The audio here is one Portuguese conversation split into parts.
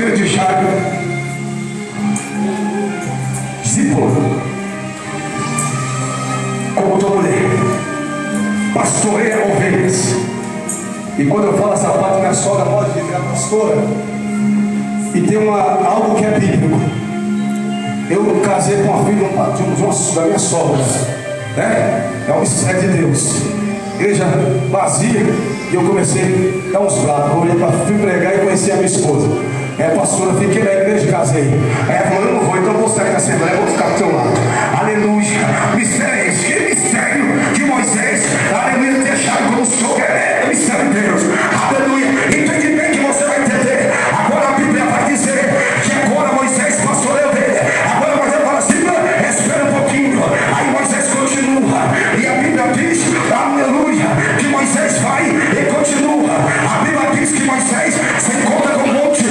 filho de Jairo, discípulo, como toda mulher, pastoreia ovelhas. E quando eu falo essa parte, minha sogra pode dizer, a pastora, e tem algo que é bíblico. Eu casei com a filha da minha sogra, né? É um mistério de Deus. Igreja vazia, e eu comecei a dar uns lados. Fui pregar e conheci a minha esposa. Pastora, fiquei na igreja e casei. Aí ela falou, eu não vou, então eu vou sair da assembleia, eu vou ficar do teu lado. Aleluia. Mistério é esse? Que mistério de Moisés, aleluia, deixaram como sogro. É mistério de Deus. Aleluia. Entende bem que você vai entender. Agora a Bíblia vai dizer que agora Moisés pastoreou dele. Agora Moisés fala assim, espera um pouquinho. Aí Moisés continua. E a Bíblia diz, aleluia, que Moisés vai e continua. A Bíblia diz que Moisés se encontra com um monte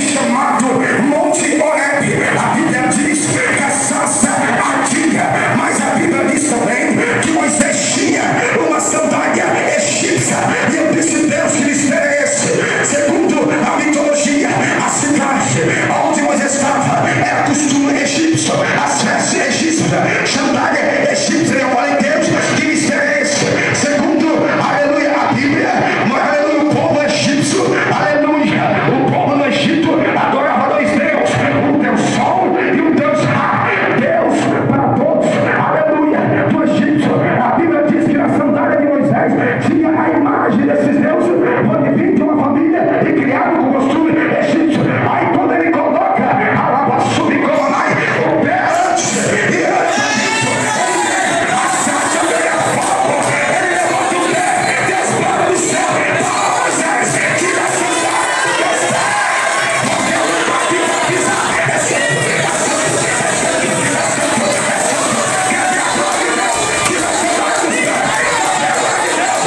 chamado Monte Horebe. A Bíblia diz que a sarça ardia, mas a Bíblia diz também que Moisés tinha uma sandália egípcia. E eu disse, Deus, que mistério é esse? Segundo a mitologia, a cidade onde Moisés estava era costume egípcio, as vestes egípcias, sandália egípcia. Eu falei, Deus, que mistério é esse? Segundo, aleluia, a Bíblia, aleluia, o povo egípcio, aleluia, o povo do Egito adorava dois deuses, um Deus Sol e um Deus Ra. Deus para todos, aleluia, do Egito. A Bíblia diz que na sandália de Moisés tinha a imagem desses deuses, onde vinha de uma família e criado com costume egípcio. Aí quando ele coloca a lava subcoronai, o pé antes e antes disso, a sarça pega fogo, ele levanta o pé, Deus para do céu, para Moisés, tira a sandália dos pés, porque o lugar que vai pisar é santo, é santo, é santo, é santo, é santo. Quer ver a glória de Deus? Tira a sandália dos pés, porque a glória de Deus.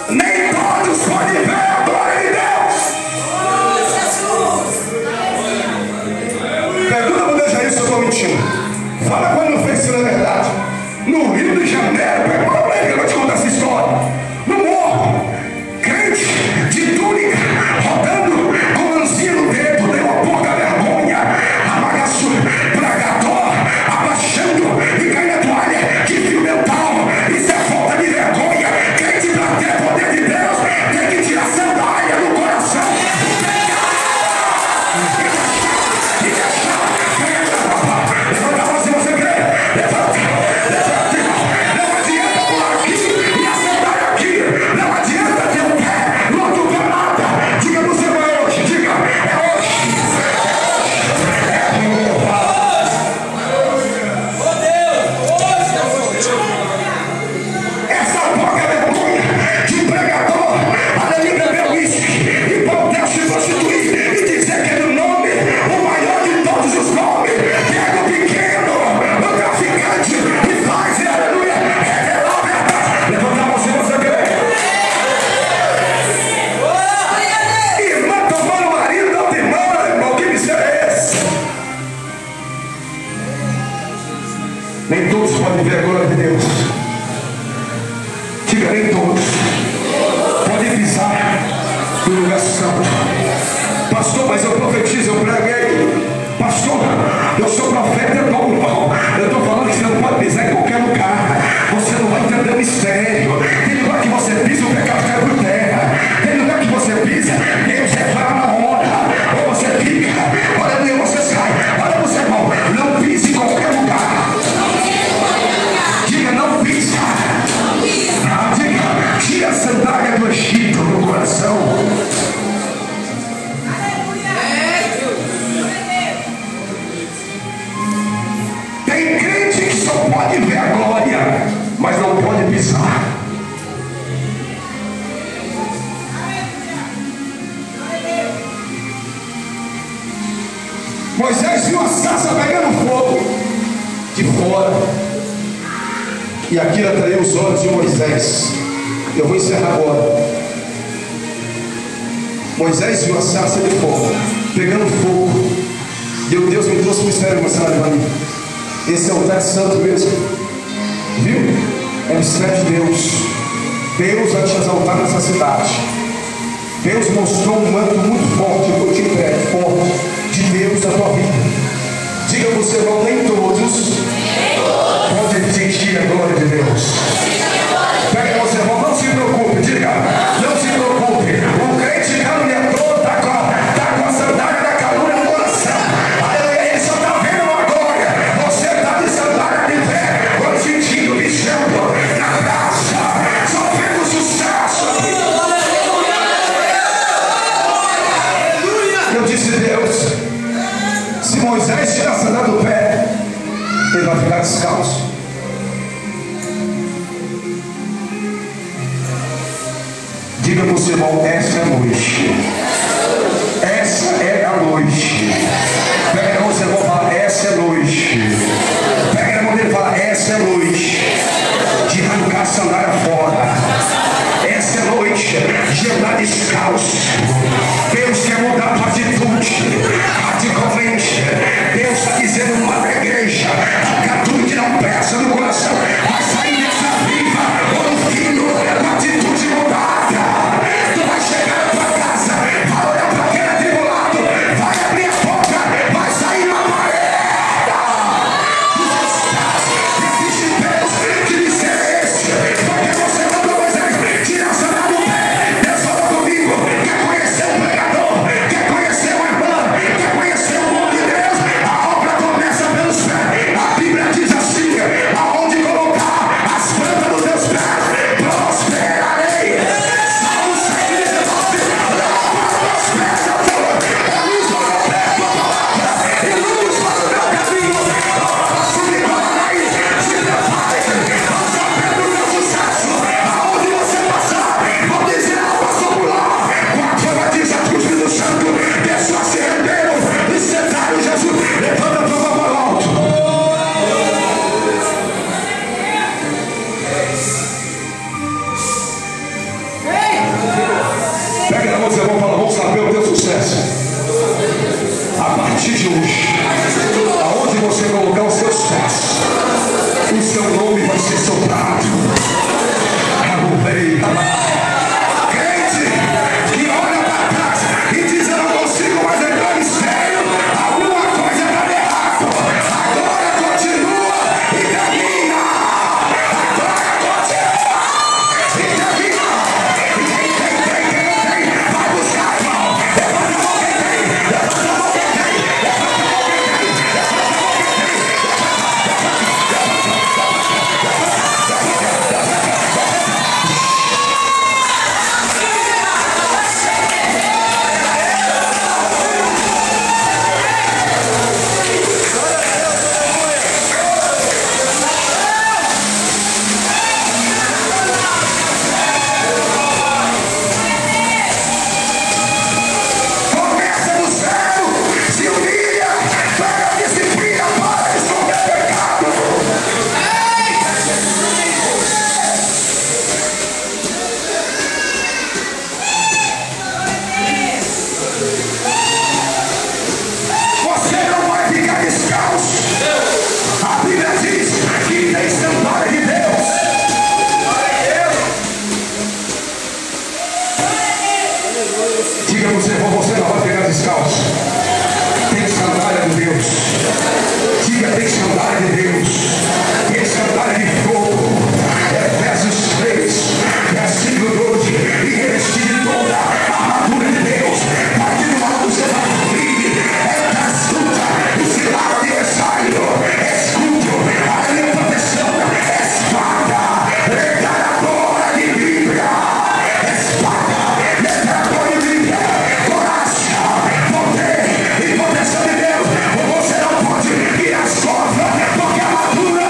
Nem todos podem ver a glória de Deus. Pergunta para Deus aí se eu estou mentindo. Fala quando não fez isso na verdade. No Rio de Janeiro, pergunta para ele que eu vou te contar essa história. No morro, crente de túnica, rodando com anzinha no dedo, deu uma pouca vergonha, amagaço, pragador, abaixando e cai na toalha, que fio mental, isso é falta de vergonha. Crente para ter poder de Deus, tem que tirar a sandália do coração. Levanta a voz se você crê. Levanta, levanta, irmão. Não adianta pular aqui e a sandália aqui. Não adianta ter um pé no outro pé nada. Diga no seu é hoje, diga, é hoje. Essa pouca vergonha de pregador, aleluia, beber uísque e poder se prostituir e dizer que é o nome, o maior de todos os nomes, pega o pequeno, o traficante e faz, aleluia, revelar a verdade. Levanta a mão se você quer. Irmã tomando o marido da outra irmã, irmão, que mistério é esse? Nem todos podem ver a glória de Deus. Diga, nem todos podem pisar no lugar santo. Pastor, mas eu profetizo, eu preguei. Pastor, eu sou profeta, eu dou um pão. Eu estou falando que você não pode pisar em qualquer lugar. Você não vai entender o mistério. Tem lugar que você pisa, o pecado cai por terra. Tem lugar que você pisa, Deus repara na hora. Ou você fica, olha, você sai. Olha você, irmão, não pise em qualquer lugar. Diga, não pisa. Diga, tira a sandália do Egito do coração. Tem crente que só pode ver a glória, mas não pode pisar. Moisés viu a sarça pegando fogo de fora. E aquilo atraiu os olhos de Moisés. Eu vou encerrar agora. Moisés viu a sarça de fogo, pegando fogo. E Deus me trouxe um mistério para mostrar para mim. Esse altar é santo mesmo. Viu? Observe Deus. Deus vai te exaltar nessa cidade. Deus mostrou um manto muito forte, eu te entrego, forte, de Deus na tua vida. Diga para o seu irmão, nem todos podem sentir a glória de Deus. Pega o seu irmão, não se preocupe, diga, não se preocupe. O crente caluniador está com a sandália da calúnia no coração. Ele só está vendo uma glória. Você está de sandália de pé, sentindo, bichando na praça, só vendo sucesso. Eu disse, Deus, se Moisés tirar a sandália do pé, ele vai ficar descalço. Diga para o seu irmão, essa é a noite. Essa é a noite. Pega na mão do seu irmão e fala, essa é a noite. Pega na mão dele e fala, essa é a noite de arrancar a sandália fora. Essa é a noite de andar descalço. Deus quer mudar a tua atitude radicalmente. Deus está dizendo uma para a igreja, atitude não peça no coração, vai sair dessa viva ou no fino, uma atitude mudada. Tu vai chegar na tua casa, vai olhar para aquele atribulado, vai abrir a porta, vai sair na vareda. Existe Deus que lhe é esse, porque você mandou Moisés tirar a sandália do pé. Deus falou comigo, quer conhecer um pregador, quer conhecer uma irmã, quer conhecer o mundo de Deus, a obra começa pelos pés. A Bíblia diz assim, aonde colocar as plantas dos teus pés, prosperarei. Salmo 119, lâmpada aos pés da tua, é luz para o meu pé, tua palavra, e luz para o meu caminho. Subir para aí, se prepare, ao saber do meu sucesso, aonde você passar, vou dizer algo popular, com a tua batista do Espírito Santo, pessoas se renderam e sentaram Jesus. Levanta a tua mão para o alto. Pega na mão do seu irmão e fala, vamos saber o teu sucesso. A partir de hoje, aonde você colocar os seus pés, o seu nome vai ser soprado. Amém. Crente que olha para trás e diz, eu não consigo mais entrar no mistério, alguma coisa está errada. Agora continua e termina. Agora continua e termina. Quem tem, vai buscar, irmão. Levanta a mão quem tem, levanta a mão quem tem, levanta a mão quem tem, levanta a mão quem tem. Começa do zero, se humilha, pega a disciplina para esconder pecado. Você não vai ficar descalço. A Bíblia diz que tem sandália de Deus. Diga para o seu irmão, você não vai ficar descalço. Tem sandália de Deus. Diga, tem sandália de Deus. Tem sandália de fogo. Efésios 3, versículo 12. E revestir de toda a armadura de Deus, para que no mal você vai firme. É da escuta, o cilado adversário. Escudo, a minha proteção, espada, regaladora de Bíblia. Espada, regaladora de Bíblia. Coragem, poder e proteção de Deus. Você não pode ir às costas, porque a armadura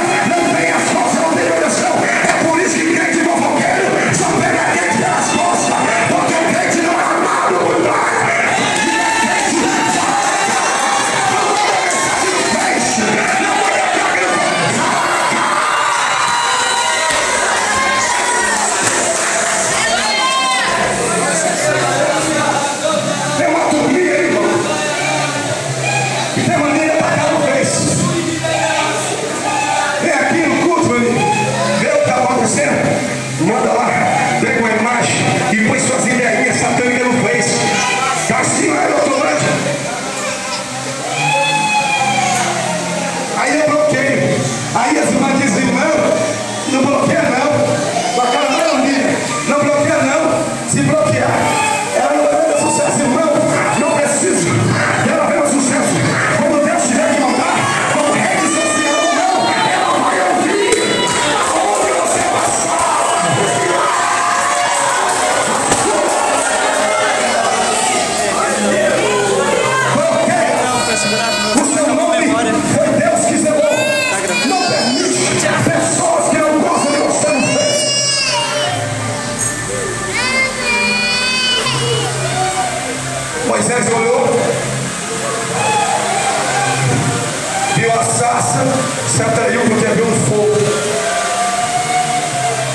sarça se atraiu porque havia um fogo.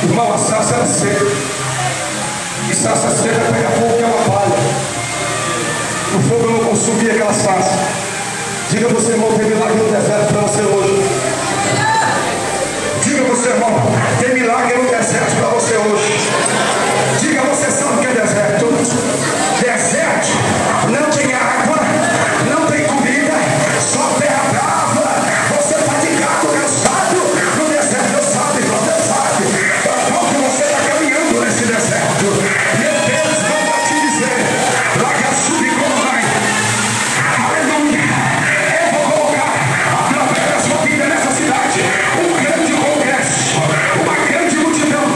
Irmão, a sarça era seca. E sarça seca pega fogo que é uma palha. O fogo não consumia aquela sarça. Diga você, irmão, tem milagre no deserto para você hoje. Diga você, irmão, tem milagre no deserto para você hoje. Diga, você sabe o que é deserto? Deserto não tem água, não tem comida, só terra brava. Você está de gato cansado no deserto, Deus sabe, você sabe. Então você está caminhando nesse deserto. Meu Deus, manda te dizer, larga a chuva e como vai. Aleluia. Eu vou colocar através da sua vida nessa cidade um grande congresso, uma grande multidão.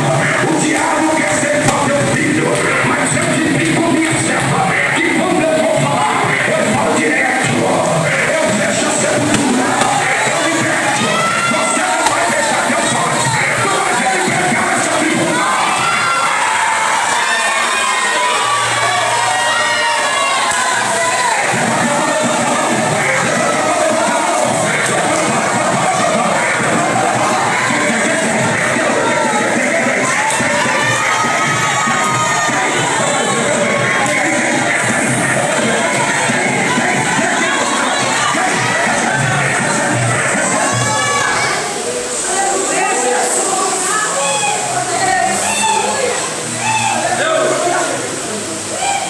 O diabo quer ser teu filho, mas eu te digo, minha serva, que quando eu vou falar, eu falo direto. Eu fecho a sepultura, eu liberto. Você não vai fechar teus olhos, tu vai ver libertar essa tribuna.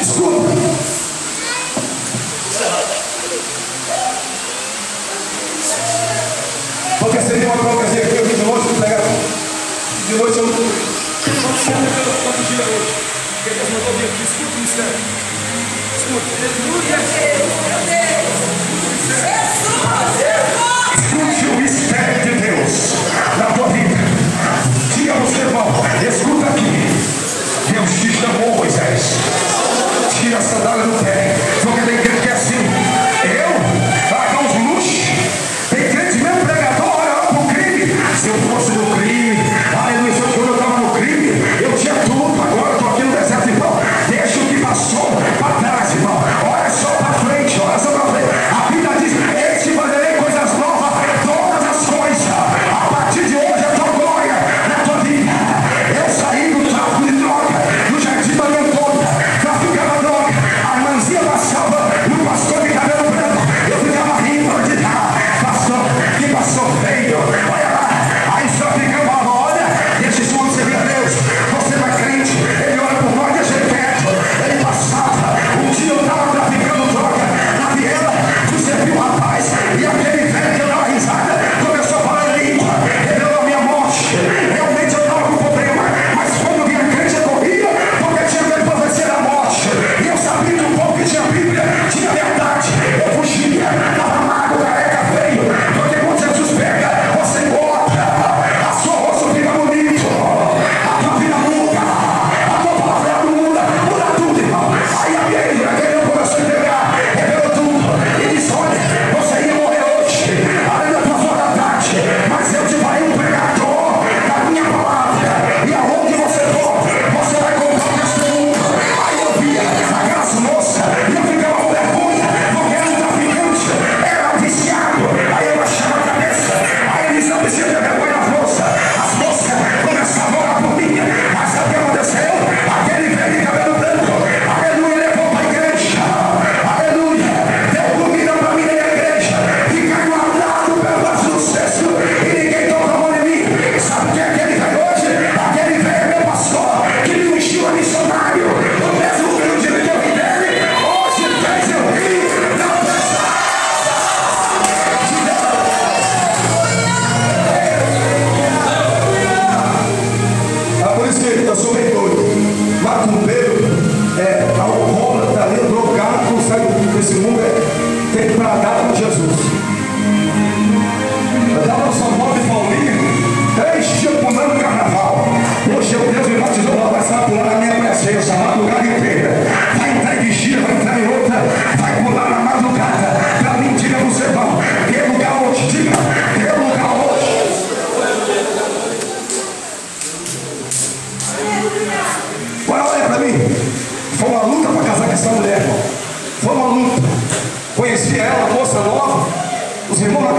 Escuta. Porque seria uma profecia que eu vi de longe do pregado. De noite eu não. Quanto dia hoje? Porque Deus mandou vir aqui. Escuta o mistério. Escuta. Escute o mistério de Deus na tua vida. Diga você, irmão, escuta aqui. Deus te chamou, Moisés. Tira a sandália do pé. Porque tem crente que é assim. Eu largar uns luxos. Tem crente mesmo pregador, olha lá pro crime. Se eu fosse no crime, aleluia, quando eu estava no crime, eu tinha tudo. Agora eu estou aqui no deserto, irmão. Deixa o que passou para trás, irmão. Olha só para frente, olha só para frente. A Bíblia diz: eis que farei coisas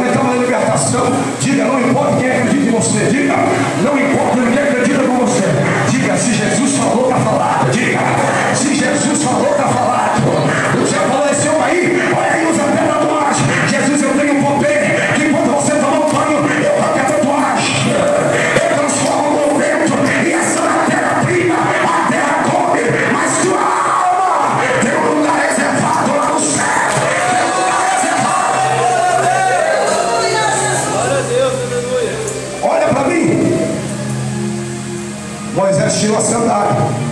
livramento, é uma libertação. Diga, não importa quem acredita em você. Diga, não importa quem acredita com você. Diga, se Jesus falou, está falado. Diga, se Jesus falou, está falado. O Senhor falou, esse homem aí, olha aí, usa até tatuagem. Jesus, eu tenho um poder que quando você tomar um banho, eu vou até tatuagem. Eu transformo o vento e essa matéria-prima, a terra come, mas tua alma tem um lugar reservado lá no céu. Tem um lugar reservado. Glória a Deus, aleluia. Olha para mim. Moisés tirou a sandália.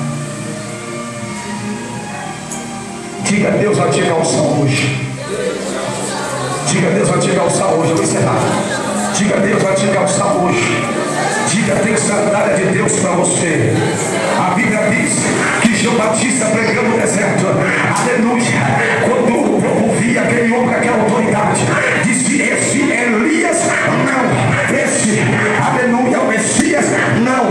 Diga, Deus vai te calçar hoje. Diga, Deus vai te calçar hoje. Eu vou encerrar. Diga, Deus vai te calçar hoje. Diga, tem sandália de Deus para você. A Bíblia diz que João Batista pregando no deserto. Aleluia. Quando o povo via aquele homem com aquela autoridade, diz que esse Elias não. Esse, aleluia, o Messias não.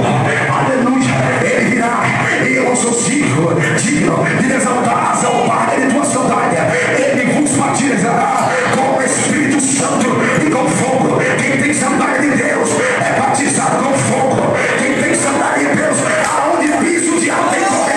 Aleluia. Ele virá e eu sou digno de exaltar ao Pai de tua sandália. Ele vos batizará com o Espírito Santo e com fogo. Quem tem sandália de Deus é batizado com fogo. Quem tem sandália de Deus, aonde piso o diabo tem que correr.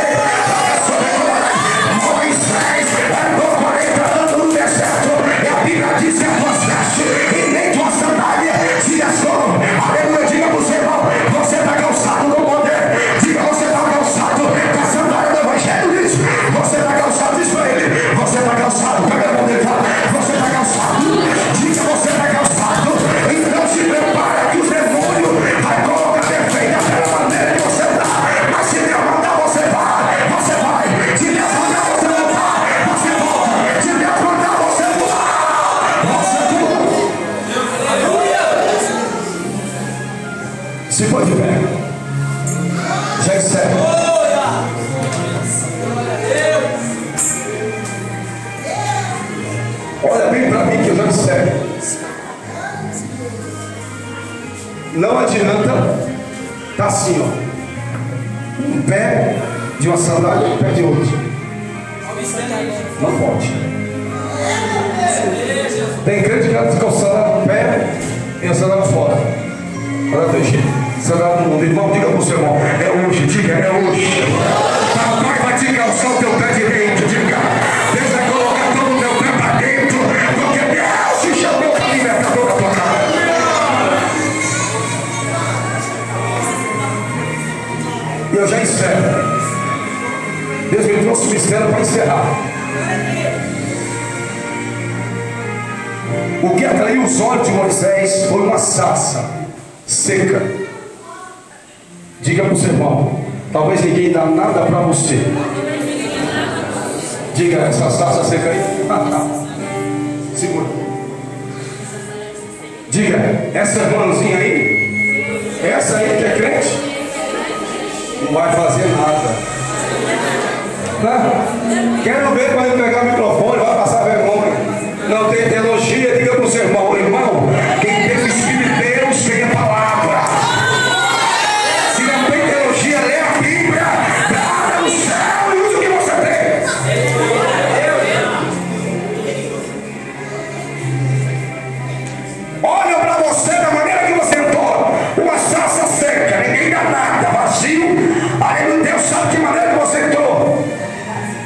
Moisés andou 40 anos no deserto e a Bíblia diz que a tua veste e nem tua sandália se gastou. Aleluia, diga para o seu irmão, você está calçado no poder. Diga, você está calçado com a sandália do Evangelho. Diz, você está calçado, diz para ele, você está calçado, pega a mão dele, fala, você está calçado. Diga, você está calçado. Então se prepara que o demônio vai colocar defeito pela maneira que você está. Mas se Deus mandar, você vai, você vai. Se Deus mandar você voltar, você volta. Se Deus mandar você voar, você voa. Aleluia. Se pode de pé. Já encerra. Olha bem para mim que eu já encerro. Não adianta tá assim, ó, um pé de uma sandália e um pé de outro. Não pode. Tem crente que anda com sandália no pé e a sandália fora. Olha teu jeito. Sandália no mundo. Irmão, diga para o seu irmão, é hoje, diga, é hoje. Papai vai te calçar o teu pé direito, diga. Deus vai colocar todo o teu pé para dentro, porque Deus te chamou para libertador da tua casa. E eu já encerro. Deus me trouxe o mistério para encerrar. O que atraiu os olhos de Moisés foi uma sarça seca. Diga para o seu irmão, talvez ninguém dá nada para você. Diga, essa sarça seca aí. Segura. Diga, essa irmãzinha aí, essa aí que é crente, não vai fazer nada. Quero ver quando ele pegar o microfone, vai passar vergonha. Não tem teologia, diga para o seu irmão, irmão, quem tem o Espírito de Deus tem a palavra. Se não tem teologia, lê a Bíblia, abra o céu e use o que você tem. Olha para você da maneira que você entrou, uma sarça seca, ninguém dá nada, vazio. Aí Deus sabe que maneira que você entrou.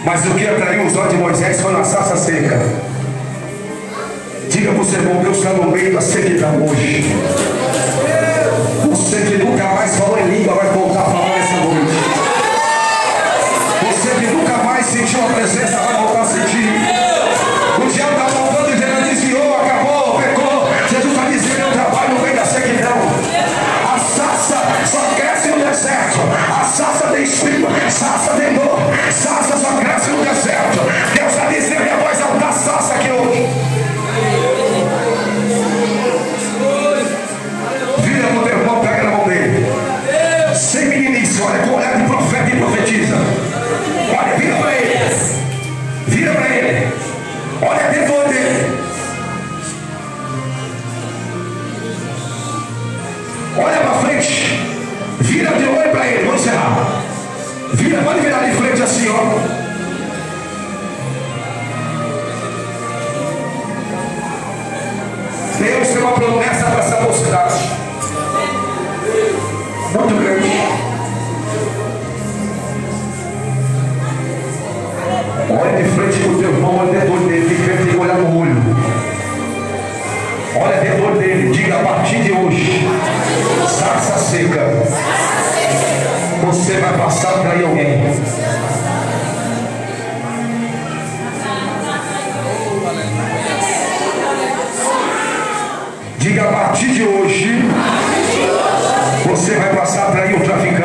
Mas o que atraiu os olhos de Moisés foi uma sarça seca. Diga para o seu irmão, Deus está no meio da sequidão hoje. Você que nunca mais falou em língua vai voltar a falar nessa noite. Você que nunca mais sentiu a presença vai voltar a sentir. O diabo está voltando e já desviou, acabou, pecou. Jesus está dizendo, eu trabalho no meio da sequidão. A sarça só cresce no deserto. A sarça tem espinho, sarça tem dor, sarça só cresce no deserto. Deus está dizendo em voz alta, a sarça aqui hoje. Vira no teu irmão, pega na mão dele. Sem meninice, olha, com olhar de profeta e profetiza. Olha, vira para ele. Vira para ele. Olha dentro dele. Olha para frente. Vira de olho para ele. Vou encerrar. Vira, pode virar de frente assim, ó. Deus uma promessa para essa mocidade. Muito grande. Olha de frente com o teu irmão, olha dentro dele, tem que olhar no olho. Olha dentro dele, diga: a partir de hoje, sarça seca, você vai passar para aí alguém. Diga: a partir de hoje, você vai passar para aí o traficante.